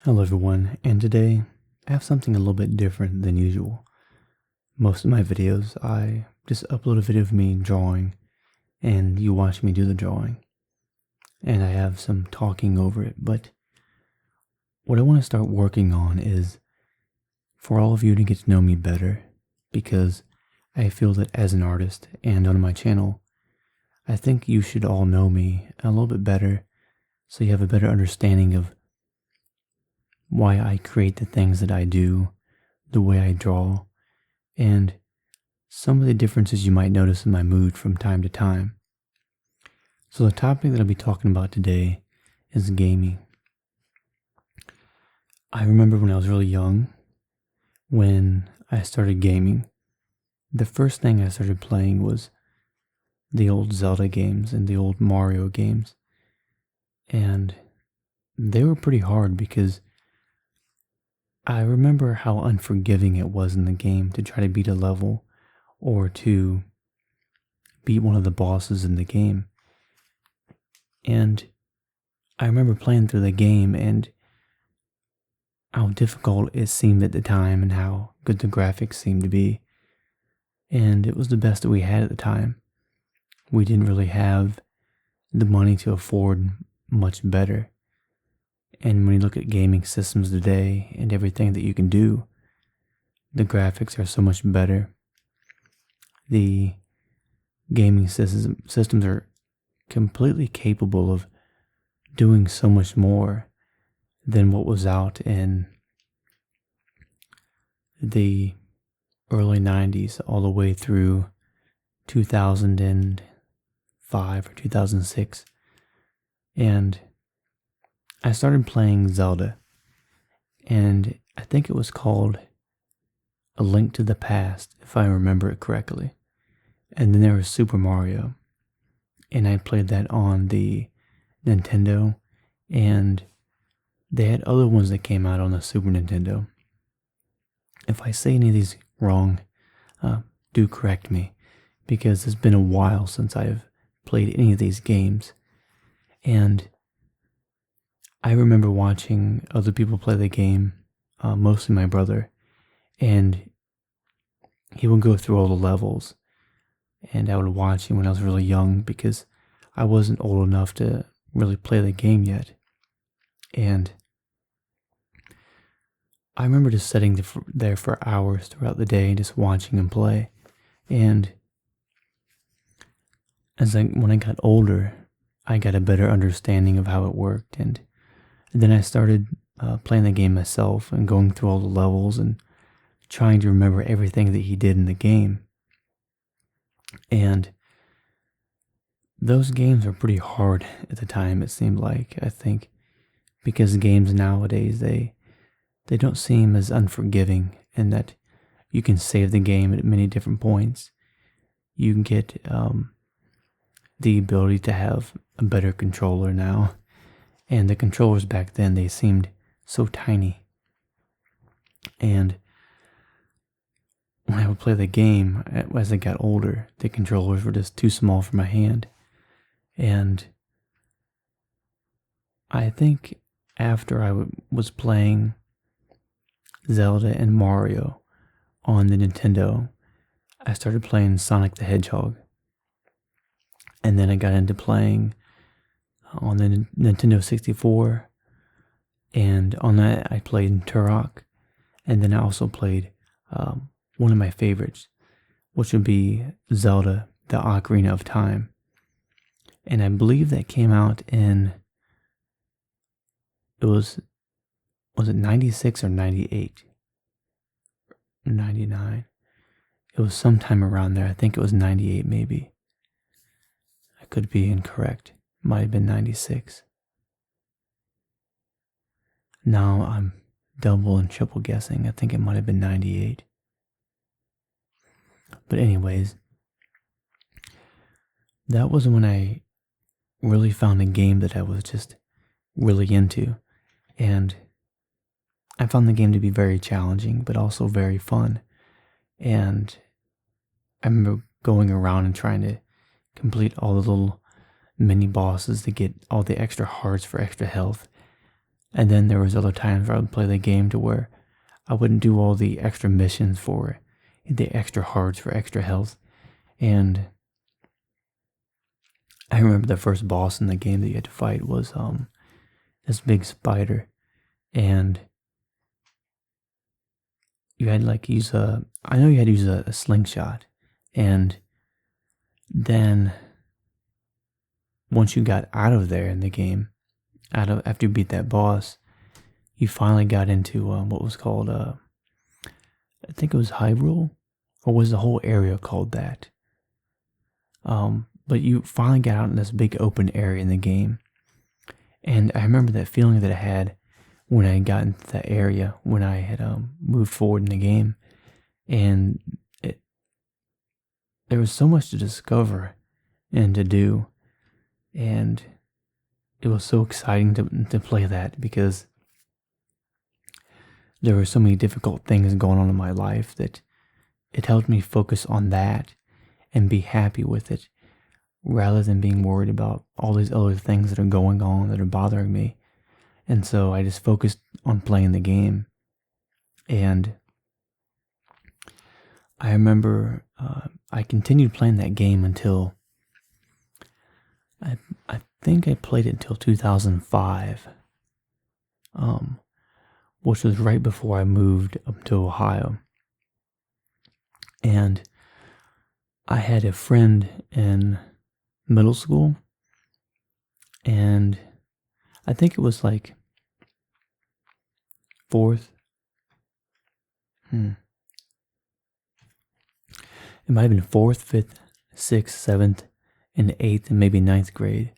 Hello everyone, and today I have something a little bit different than usual. Most of my videos, I just upload a video of me drawing, and you watch me do the drawing. And I have some talking over it, but what I want to start working on is for all of you to get to know me better, because I feel that as an artist and on my channel, I think you should all know me a little bit better so you have a better understanding of why I create the things that I do, the way I draw, and some of the differences you might notice in my mood from time to time. So the topic that I'll be talking about today is gaming. I remember when I was really young, when I started gaming, the first thing I started playing was the old Zelda games and the old Mario games. And they were pretty hard because I remember how unforgiving it was in the game to try to beat a level or to beat one of the bosses in the game. And I remember playing through the game and how difficult it seemed at the time and how good the graphics seemed to be. And it was the best that we had at the time. We didn't really have the money to afford much better. And when you look at gaming systems today and everything that you can do, the graphics are so much better. The gaming systems are completely capable of doing so much more than what was out in the early 90s all the way through 2005 or 2006. And I started playing Zelda, and I think it was called A Link to the Past, if I remember it correctly. And then there was Super Mario, and I played that on the Nintendo, and they had other ones that came out on the Super Nintendo. If I say any of these wrong, do correct me, because it's been a while since I've played any of these games. And I remember watching other people play the game, mostly my brother, and he would go through all the levels, and I would watch him when I was really young because I wasn't old enough to really play the game yet. And I remember just sitting there for hours throughout the day just watching him play. And when I got older, I got a better understanding of how it worked, and then I started playing the game myself and going through all the levels and trying to remember everything that he did in the game. And those games were pretty hard at the time, it seemed like, I think, because games nowadays, they don't seem as unforgiving in that you can save the game at many different points. You can get the ability to have a better controller now. And the controllers back then, they seemed so tiny. And when I would play the game, as I got older, the controllers were just too small for my hand. And I think after I was playing Zelda and Mario on the Nintendo, I started playing Sonic the Hedgehog. And then I got into playing on the Nintendo 64, and on that I played Turok, and then I also played one of my favorites, which would be Zelda, the Ocarina of Time. And I believe that came out in, was it 96 or 98? Or 99? It was sometime around there. I think it was 98 maybe. I could be incorrect. Might have been 96. Now I'm double and triple guessing. I think it might have been 98. But anyways, that was when I really found a game that I was just really into. And I found the game to be very challenging, but also very fun. And I remember going around and trying to complete all the little mini bosses to get all the extra hearts for extra health. And then there was other times where I would play the game to where I wouldn't do all the extra missions for it, the extra hearts for extra health. And I remember the first boss in the game that you had to fight was this big spider, and you had like use I know you had to use a slingshot, and then once you got out of there in the game, after you beat that boss, you finally got into what was called I think it was Hyrule, or was the whole area called that? But you finally got out in this big open area in the game, and I remember that feeling that I had when I got into that area when I had moved forward in the game, and there was so much to discover and to do, and it was so exciting to play that because there were so many difficult things going on in my life that it helped me focus on that and be happy with it rather than being worried about all these other things that are going on that are bothering me. And so I just focused on playing the game. And I remember I continued playing that game until I think I played it until 2005, which was right before I moved up to Ohio. And I had a friend in middle school, and I think it was like fourth. It might have been fourth, fifth, sixth, seventh, and eighth, and maybe ninth grade.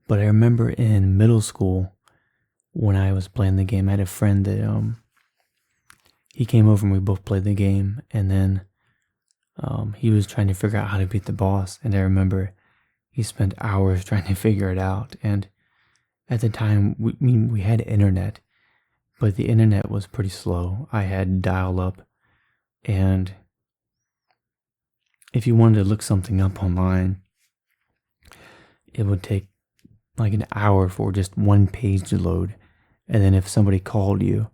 But I remember in middle school when I was playing the game, I had a friend that he came over and we both played the game, and then he was trying to figure out how to beat the boss, and I remember he spent hours trying to figure it out. And at the time, we had internet, but the internet was pretty slow. I had dial-up, and if you wanted to look something up online, it would take like an hour for just one page to load, and then if somebody called you,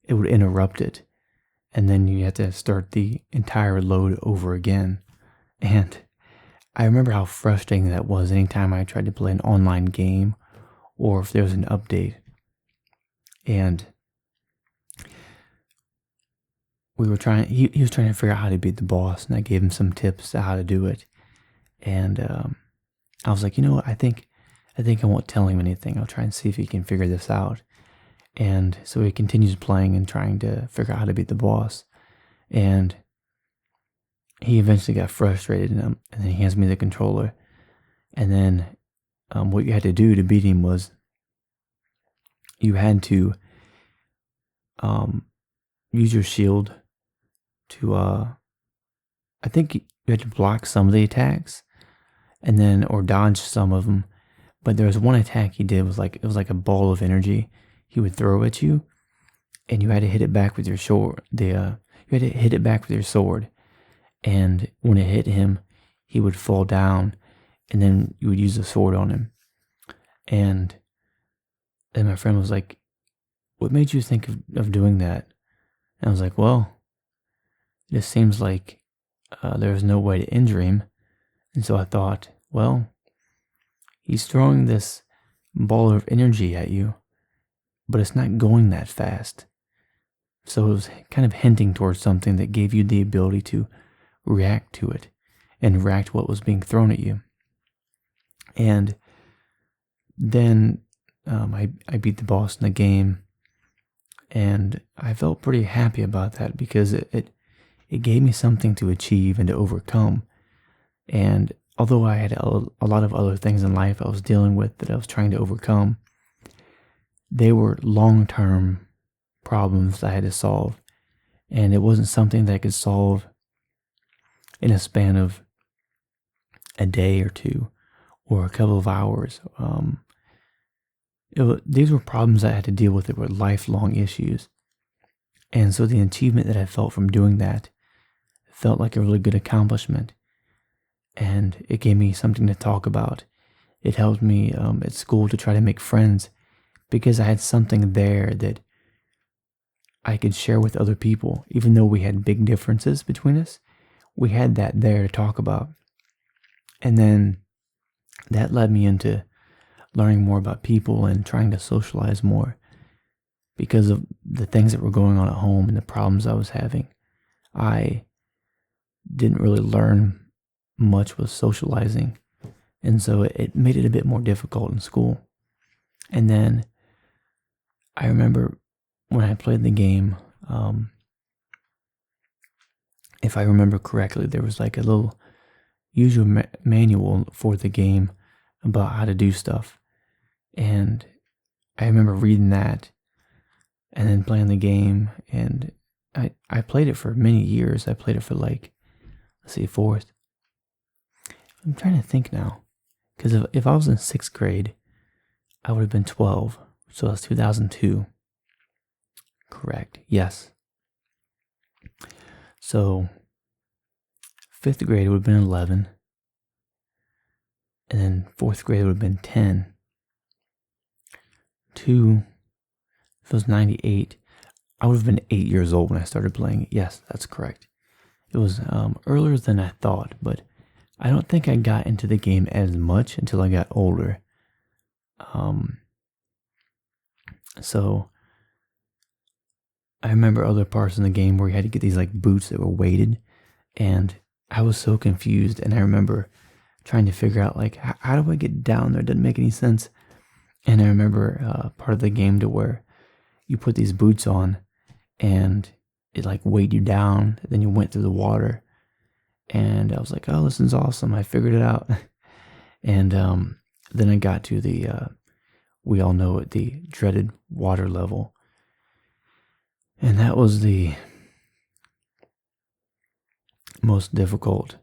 it would interrupt it, and then you had to start the entire load over again. And I remember how frustrating that was anytime I tried to play an online game or if there was an update. And we were trying, he was trying to figure out how to beat the boss, and I gave him some tips on how to do it. And I was like, you know what, I think I won't tell him anything. I'll try and see if he can figure this out. And so he continues playing and trying to figure out how to beat the boss. And he eventually got frustrated, and then he hands me the controller. And then what you had to do to beat him was you had to use your shield to, I think you had to block some of the attacks, and then, or dodge some of them. But there was one attack he did, it was like a ball of energy he would throw at you, and you had to hit it back with your sword. You had to hit it back with your sword, and when it hit him, he would fall down, and then you would use the sword on him. And then my friend was like, "What made you think of doing that?" And I was like, "Well, it seems like there was no way to injure him, and so I thought, well, he's throwing this ball of energy at you, but it's not going that fast. So it was kind of hinting towards something that gave you the ability to react to it and react to what was being thrown at you." And then I beat the boss in the game, and I felt pretty happy about that because it gave me something to achieve and to overcome. And although I had a lot of other things in life I was dealing with that I was trying to overcome, they were long-term problems I had to solve, and it wasn't something that I could solve in a span of a day or two or a couple of hours. These were problems I had to deal with that were lifelong issues, and so the achievement that I felt from doing that felt like a really good accomplishment, and it gave me something to talk about. It helped me at school to try to make friends because I had something there that I could share with other people. Even though we had big differences between us, we had that there to talk about. And then that led me into learning more about people and trying to socialize more because of the things that were going on at home and the problems I was having. I didn't really learn much with socializing, and so it made it a bit more difficult in school. And then I remember when I played the game, if I remember correctly, there was like a little usual manual for the game about how to do stuff. And I remember reading that and then playing the game. And I played it for many years. I played it for like, let's see, fourth. I'm trying to think now. Because if I was in 6th grade, I would have been 12. So that's 2002. Correct. Yes. So 5th grade would have been 11. And then 4th grade would have been 10. 2, if it was 98, I would have been 8 years old when I started playing it. Yes, that's correct. It was earlier than I thought, but I don't think I got into the game as much until I got older. So I remember other parts in the game where you had to get these like boots that were weighted, and I was so confused. And I remember trying to figure out like how do I get down there? It didn't make any sense. And I remember part of the game to where you put these boots on and it like weighed you down. Then you went through the water, and I was like, oh, this is awesome. I figured it out. And then I got to the, we all know it, the dreaded water level. And that was the most difficult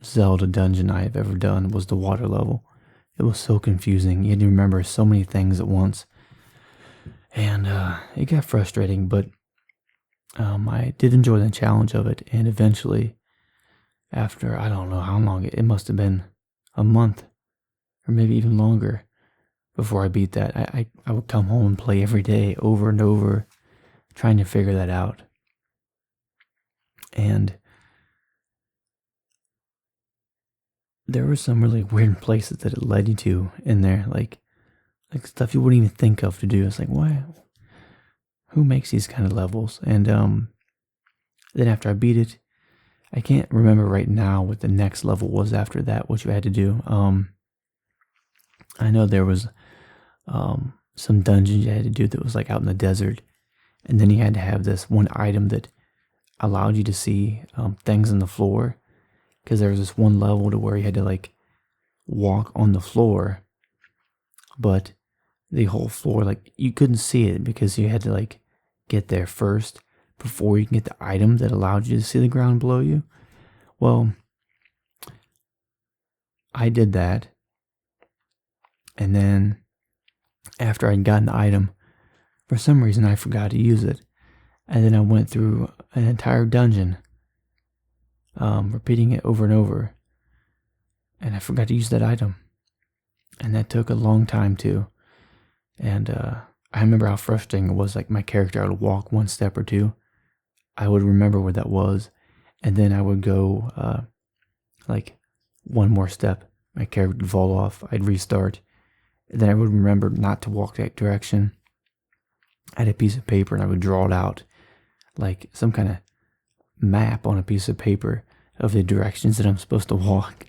Zelda dungeon I have ever done, was the water level. It was so confusing. You had to remember so many things at once. And it got frustrating, but I did enjoy the challenge of it. And eventually, after, I don't know how long, it must have been a month or maybe even longer before I beat that. I would come home and play every day over and over, trying to figure that out. And there were some really weird places that it led you to in there, like stuff you wouldn't even think of to do. It's like, why? Who makes these kind of levels? And then after I beat it, I can't remember right now what the next level was after that, what you had to do. I know there was some dungeons you had to do that was like out in the desert, and then you had to have this one item that allowed you to see things on the floor, because there was this one level to where you had to like walk on the floor, but the whole floor, like you couldn't see it because you had to like get there first before you can get the item that allowed you to see the ground below you. Well, I did that, and then after I'd gotten the item, for some reason I forgot to use it, and then I went through an entire dungeon, repeating it over and over, and I forgot to use that item, and that took a long time too. And I remember how frustrating it was. Like my character, I would walk one step or two, I would remember where that was, and then I would go like one more step, my character would fall off, I'd restart, and then I would remember not to walk that direction. I had a piece of paper and I would draw it out, like some kind of map on a piece of paper of the directions that I'm supposed to walk.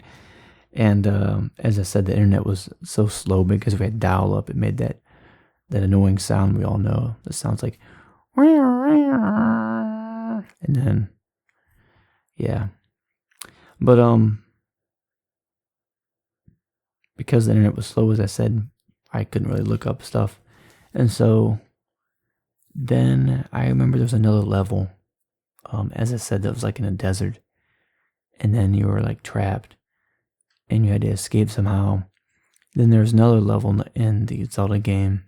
And as I said, the internet was so slow because we had dial-up. It made that annoying sound we all know. That sounds like, and then, yeah. But because the internet was slow, as I said, I couldn't really look up stuff. And so then I remember there was another level, as I said, that was like in a desert. And then you were like trapped, and you had to escape somehow. Then there was another level in the Zelda game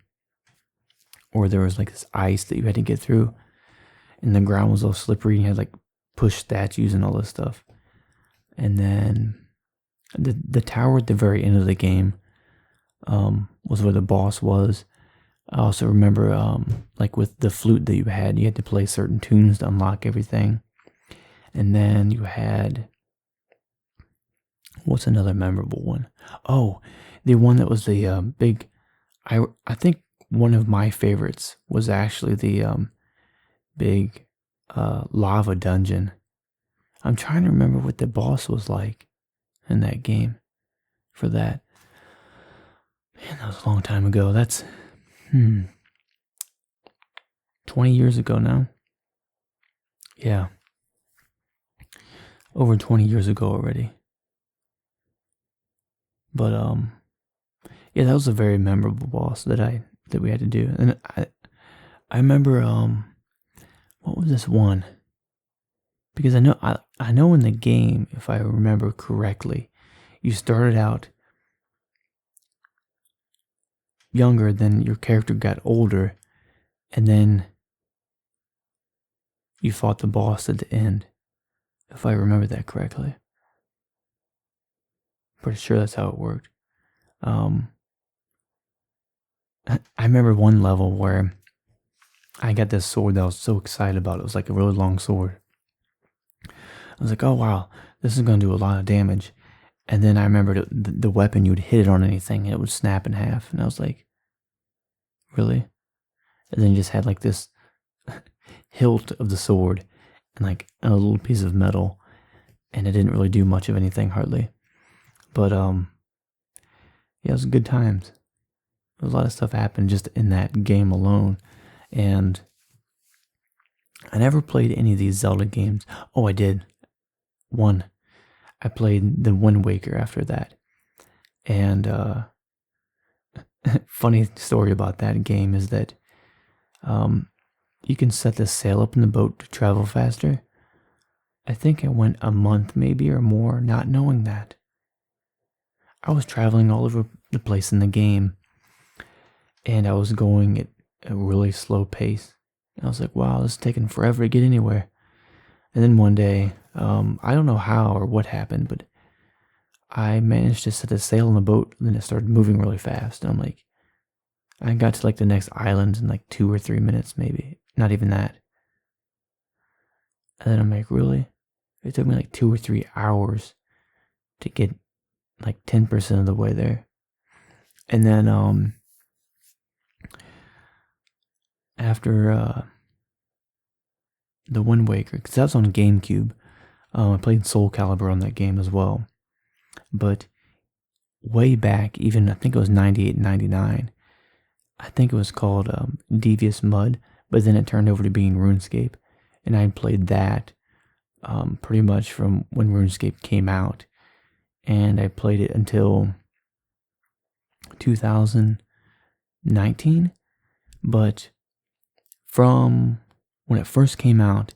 where there was like this ice that you had to get through, and the ground was all slippery, and you had like push statues and all this stuff. And then the tower at the very end of the game, was where the boss was. I also remember, like with the flute that you had to play certain tunes to unlock everything. And then you had, what's another memorable one? Oh, the one that was the big, I think one of my favorites was actually the big lava dungeon. I'm trying to remember what the boss was like in that game for that. Man, that was a long time ago. That's 20 years ago now. Yeah. Over 20 years ago already. But yeah, that was a very memorable boss that we had to do. And I remember what was this one? Because I know in the game, if I remember correctly, you started out younger, then your character got older, and then you fought the boss at the end, if I remember that correctly. Pretty sure that's how it worked. I remember one level where I got this sword that I was so excited about. It was like a really long sword. I was like, oh wow, this is going to do a lot of damage. And then I remembered the weapon, you would hit it on anything, and it would snap in half. And I was like, really? And then you just had like this hilt of the sword and like a little piece of metal, and it didn't really do much of anything hardly. But yeah, it was good times. A lot of stuff happened just in that game alone. And I never played any of these Zelda games. Oh, I did. One. I played the Wind Waker after that. And funny story about that game is that you can set the sail up in the boat to travel faster. I think I went a month maybe or more not knowing that. I was traveling all over the place in the game, and I was going at a really slow pace. I was like, wow, this is taking forever to get anywhere. And then one day, I don't know how or what happened, but I managed to set the sail on the boat, and then it started moving really fast. And I'm like, I got to like the next island in like 2 or 3 minutes, maybe. Not even that. And then I'm like, really? It took me like 2 or 3 hours to get like 10% of the way there. And then after the Wind Waker, because that was on GameCube, I played Soul Calibur on that game as well. But way back, even I think it was 98, 99, I think it was called Devious Mud, but then it turned over to being RuneScape. And I played that pretty much from when RuneScape came out. And I played it until 2019. But from when it first came out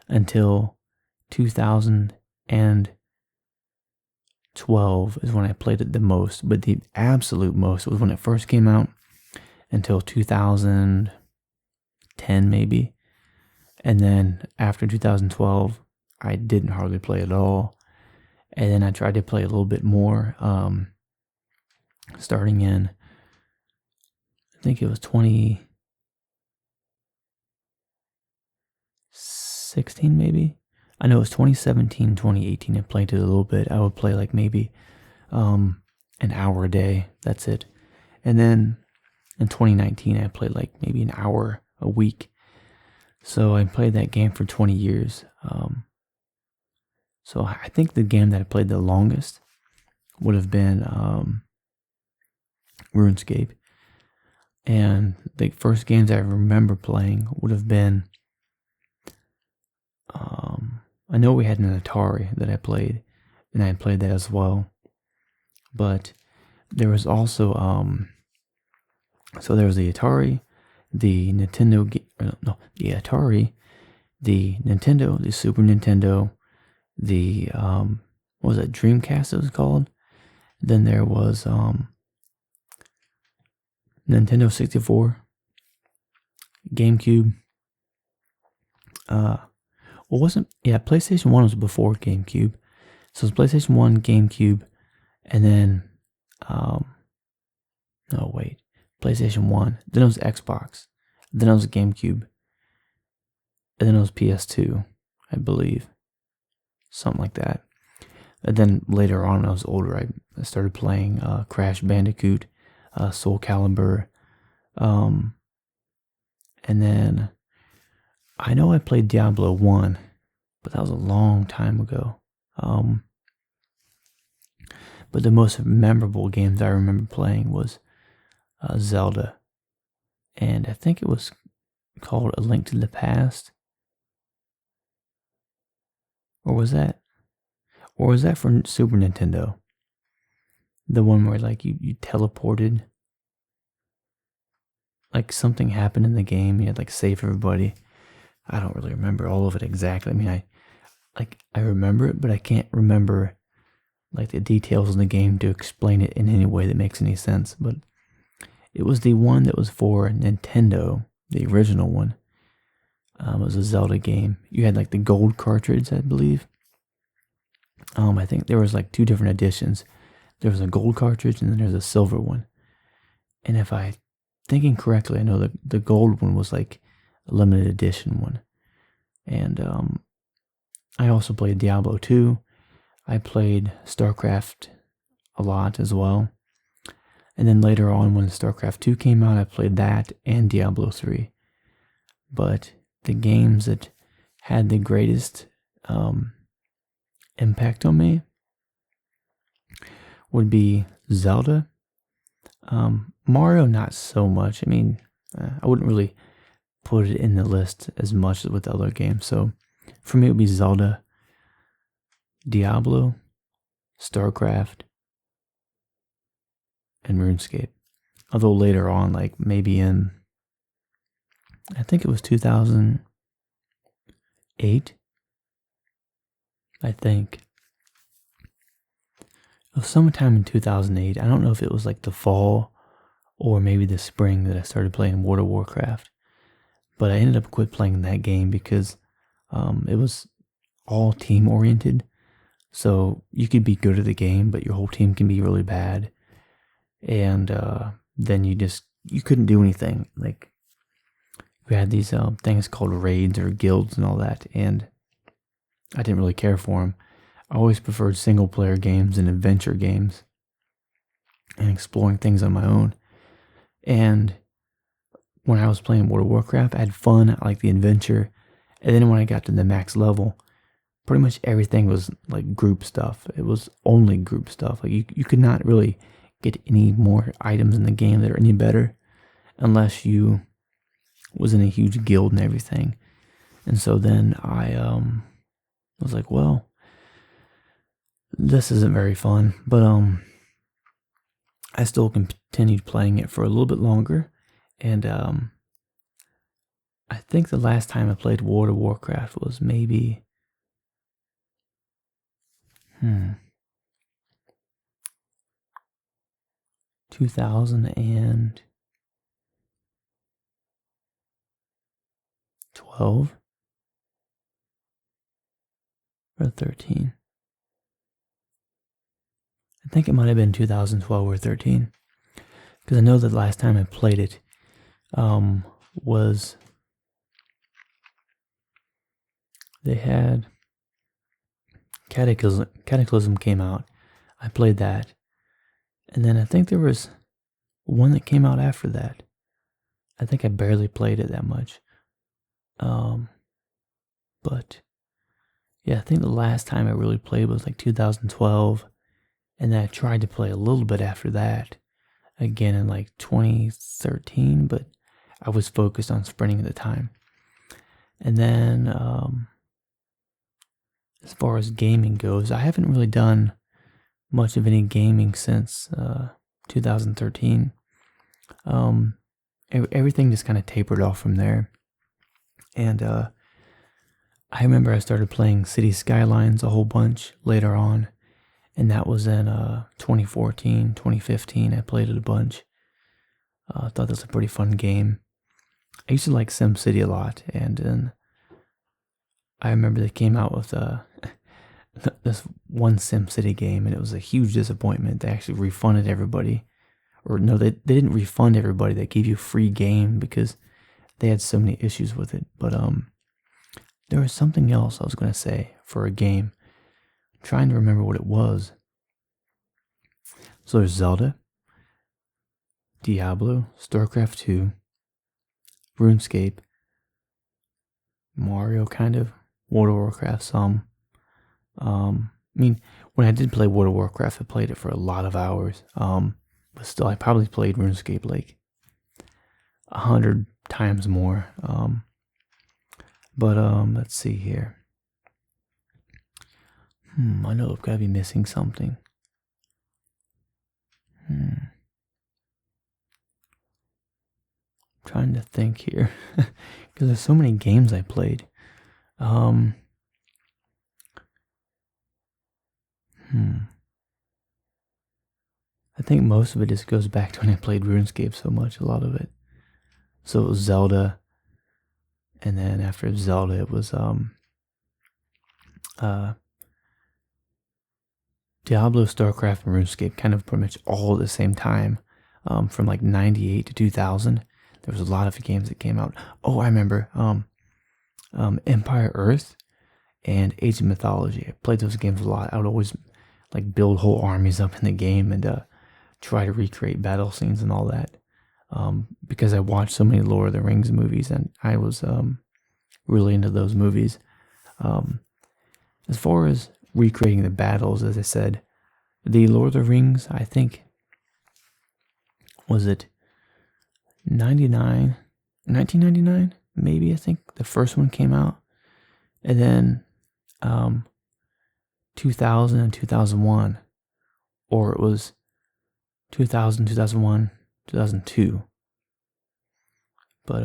until 2012 is when I played it the most. But the absolute most was when it first came out until 2010 maybe. And then after 2012, I didn't hardly play at all. And then I tried to play a little bit more, starting in, I think it was 2016 maybe. I know it was 2017, 2018. I played it a little bit. I would play like maybe an hour a day. That's it. And then in 2019, I played like maybe an hour a week. So I played that game for 20 years. So I think the game that I played the longest would have been RuneScape. And the first games I remember playing would have been, I know we had an Atari that I played, and I played that as well. But there was also, so there was the Atari, the Nintendo, the Atari, the Nintendo, the Super Nintendo, the what was that, Dreamcast it was called. Then there was Nintendo 64, GameCube. PlayStation 1 was before GameCube. So it was PlayStation 1, GameCube, and then No, wait. PlayStation 1. Then it was Xbox. Then it was GameCube. And then it was PS2, I believe. Something like that. And then later on, when I was older, I started playing Crash Bandicoot, Soul Calibur. And then I know I played Diablo 1, but that was a long time ago. But the most memorable games I remember playing was Zelda. And I think it was called A Link to the Past. Or was that for Super Nintendo? The one where like you teleported. Like something happened in the game, you had like save everybody. I don't really remember all of it exactly. I mean, I remember it, but I can't remember like the details in the game to explain it in any way that makes any sense. But it was the one that was for Nintendo, the original one. It was a Zelda game. You had like the gold cartridge, I believe. I think there was like two different editions. There was a gold cartridge and then there's a silver one. And if I thinking correctly, I know that the gold one was like a limited edition one. And I also played Diablo 2. I played StarCraft a lot as well. And then later on when StarCraft 2 came out, I played that and Diablo 3. But the games that had the greatest impact on me would be Zelda. Mario, not so much. I mean, I wouldn't really put it in the list as much as with the other games. So for me, it would be Zelda, Diablo, StarCraft, and RuneScape. Although later on, like maybe in, I think it was 2008, I think. It was sometime in 2008. I don't know if it was like the fall or maybe the spring that I started playing World of Warcraft. But I ended up quit playing that game because it was all team oriented. So you could be good at the game, but your whole team can be really bad. And then you couldn't do anything. Like we had these things called raids or guilds and all that. And I didn't really care for them. I always preferred single player games and adventure games and exploring things on my own. And when I was playing World of Warcraft, I had fun, I liked the adventure. And then when I got to the max level, pretty much everything was like group stuff. It was only group stuff. Like you could not really get any more items in the game that are any better unless you was in a huge guild and everything. And so then I was like, well, this isn't very fun. But I still continued playing it for a little bit longer. And I think the last time I played World of Warcraft was maybe 2012 or 13. I think it might have been 2012 or 13. Because I know that the last time I played it was they had Cataclysm came out. I played that. And then I think there was one that came out after that. I think I barely played it that much. But yeah, I think the last time I really played was like 2012. And then I tried to play a little bit after that. Again in like 2013, but I was focused on sprinting at the time. And then as far as gaming goes, I haven't really done much of any gaming since 2013. Everything just kind of tapered off from there. And I remember I started playing City Skylines a whole bunch later on. And that was in 2014, 2015. I played it a bunch. I thought that was a pretty fun game. I used to like SimCity a lot. And then I remember they came out with this one SimCity game. And it was a huge disappointment. They actually refunded everybody. or no, they didn't refund everybody that gave you free game because they had so many issues with it. But there was something else I was gonna say for a game. I'm trying to remember what it was. So there's Zelda, Diablo, StarCraft 2, RuneScape, Mario kind of, World of Warcraft some. I mean, when I did play World of Warcraft, I played it for a lot of hours. But still, I probably played RuneScape like 100 times more. But let's see here. I know I've got to be missing something. Trying to think here, because there's so many games I played. I think most of it just goes back to when I played RuneScape so much, a lot of it. So it was Zelda, and then after Zelda it was Diablo, StarCraft, and RuneScape, kind of pretty much all at the same time. From like 98 to 2000, there was a lot of games that came out. Oh, I remember Empire Earth and Age of Mythology. I played those games a lot. I would always like build whole armies up in the game and try to recreate battle scenes and all that. Because I watched so many Lord of the Rings movies and I was really into those movies. As far as recreating the battles, as I said, the Lord of the Rings, I think, was it 1999, maybe, I think the first one came out. And then 2000 and 2001, or it was 2000, 2001, 2002. But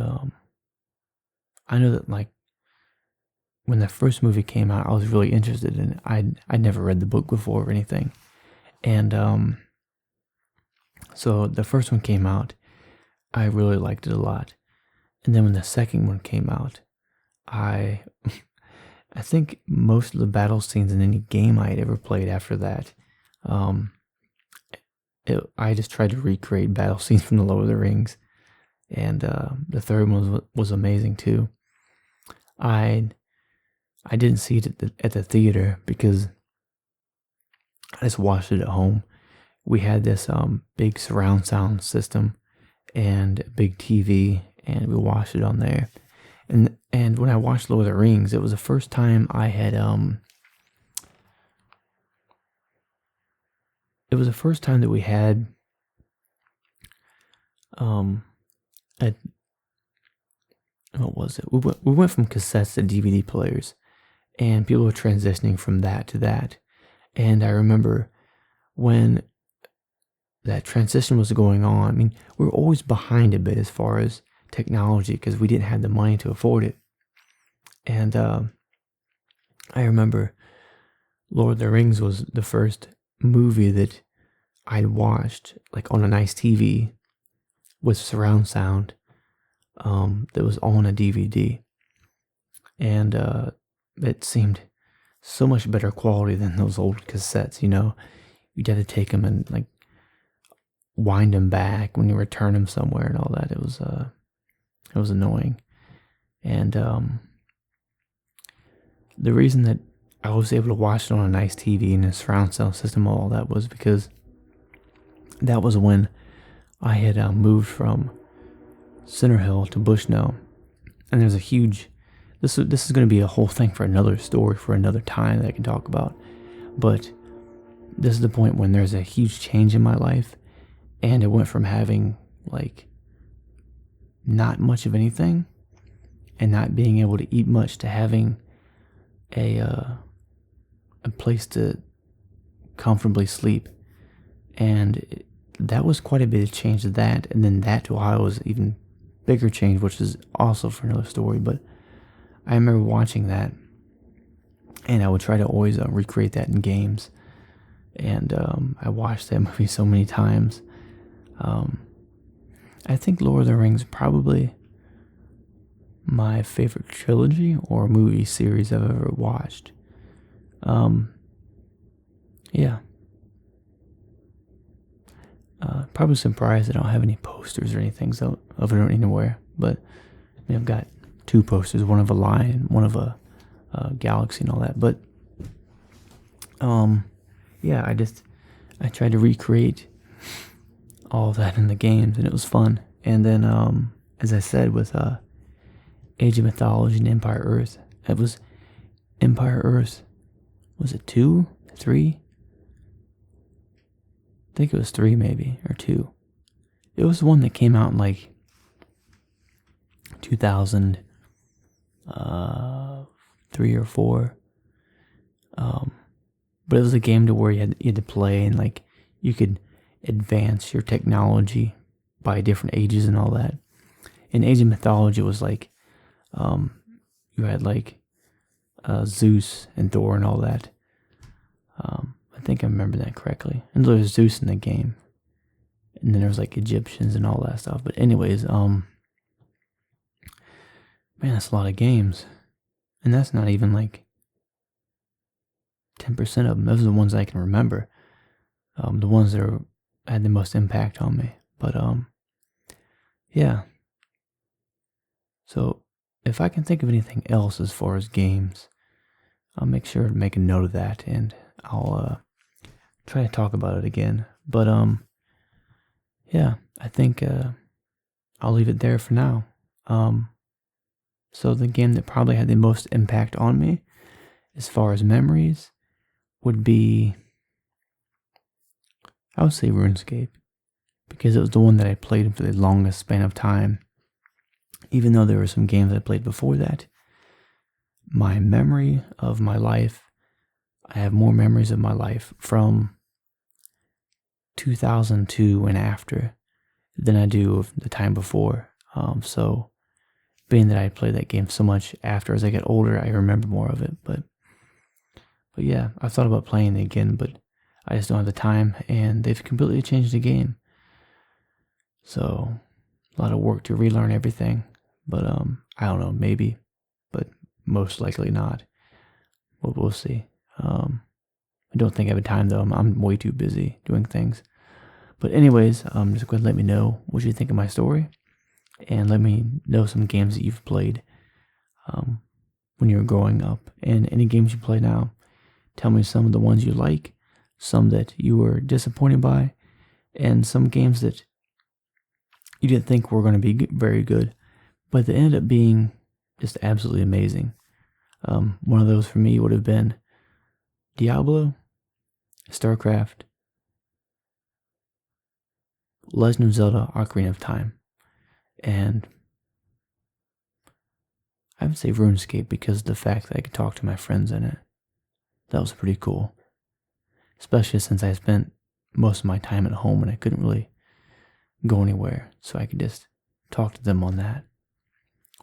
I know that like when the first movie came out, I was really interested in it. I'd never read the book before or anything. And so the first one came out, I really liked it a lot. And then when the second one came out, I think most of the battle scenes in any game I had ever played after that, I just tried to recreate battle scenes from the Lord of the Rings. And the third one was amazing too. I didn't see it at the theater because I just watched it at home. We had this big surround sound system and a big TV, and we watched it on there. And when I watched Lord of the Rings, it was the first time I had it was the first time that we had what was it? We went from cassettes to DVD players, and people were transitioning from that to that. And I remember when that transition was going on, I mean, we were always behind a bit as far as technology because we didn't have the money to afford it. And I remember Lord of the Rings was the first movie that I'd watched like on a nice TV with surround sound that was on a DVD. And it seemed so much better quality than those old cassettes, you know. You'd have to take them and like wind them back when you return them somewhere and all that. It was annoying. And the reason that I was able to watch it on a nice TV and a surround sound system, all that, was because that was when I had moved from Center Hill to Bushnell, and there's a huge. This is going to be a whole thing for another story for another time that I can talk about, but this is the point when there's a huge change in my life, and it went from having like not much of anything and not being able to eat much to having a place to comfortably sleep. And that was quite a bit of change to that. And then that to Ohio was even bigger change, which is also for another story. But I remember watching that, and I would try to always recreate that in games. And I watched that movie so many times. I think Lord of the Rings is probably my favorite trilogy or movie series I've ever watched. Yeah. probably surprised I don't have any posters or anything of it anywhere. But I mean, I've got 2 posters, one of a lion, one of a galaxy and all that. But yeah, I tried to recreate all of that in the games, and it was fun. And then as I said, with Age of Mythology and Empire Earth, it was Empire Earth. Was it 2, 3? I think it was 3 maybe, or 2. It was the one that came out in like 2003 or 4. But it was a game to where you had to play, and like you could advance your technology by different ages and all that. In Age of Mythology, it was like you had like Zeus and Thor and all that. I think I remember that correctly. And there was Zeus in the game, and then there was like Egyptians and all that stuff. But anyways, man, that's a lot of games, and that's not even like 10% of them. Those are the ones I can remember. The ones that had the most impact on me. But yeah. So if I can think of anything else as far as games, I'll make sure to make a note of that, and I'll try to talk about it again. But yeah, I think I'll leave it there for now. So the game that probably had the most impact on me, as far as memories, would be, I would say, RuneScape, because it was the one that I played for the longest span of time. Even though there were some games I played before that, my memory of my life, I have more memories of my life from 2002 and after than I do of the time before. So being that I played that game so much after, as I get older, I remember more of it. But yeah, I've thought about playing it again, but I just don't have the time, and they've completely changed the game. So a lot of work to relearn everything. But I don't know, maybe, but most likely not. We'll see. I don't think I have time though. I'm way too busy doing things. But anyways, just go ahead and let me know what you think of my story, and let me know some games that you've played when you were growing up, and any games you play now. Tell me some of the ones you like, some that you were disappointed by, and some games that you didn't think were going to be very good, but they ended up being just absolutely amazing. One of those for me would have been Diablo, StarCraft, Legend of Zelda: Ocarina of Time, and I would say RuneScape, because of the fact that I could talk to my friends in it. That was pretty cool, especially since I spent most of my time at home and I couldn't really go anywhere, so I could just talk to them on that,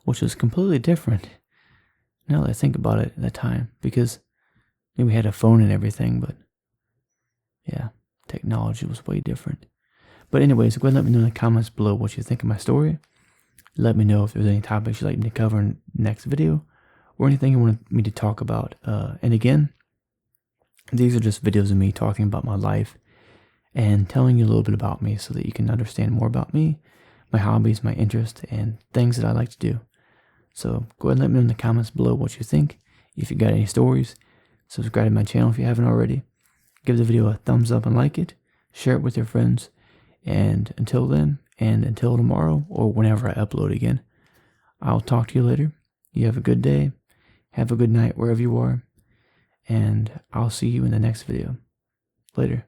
which was completely different now that I think about it at that time, because we had a phone and everything, but yeah, technology was way different. But anyways, go ahead and let me know in the comments below what you think of my story. Let me know if there's any topics you'd like me to cover in the next video, or anything you want me to talk about. And again, these are just videos of me talking about my life and telling you a little bit about me, so that you can understand more about me, my hobbies, my interests, and things that I like to do. So go ahead and let me know in the comments below what you think. If you got any stories, subscribe to my channel if you haven't already. Give the video a thumbs up and like it. Share it with your friends. And until then, and until tomorrow, or whenever I upload again, I'll talk to you later. You have a good day. Have a good night wherever you are. And I'll see you in the next video. Later.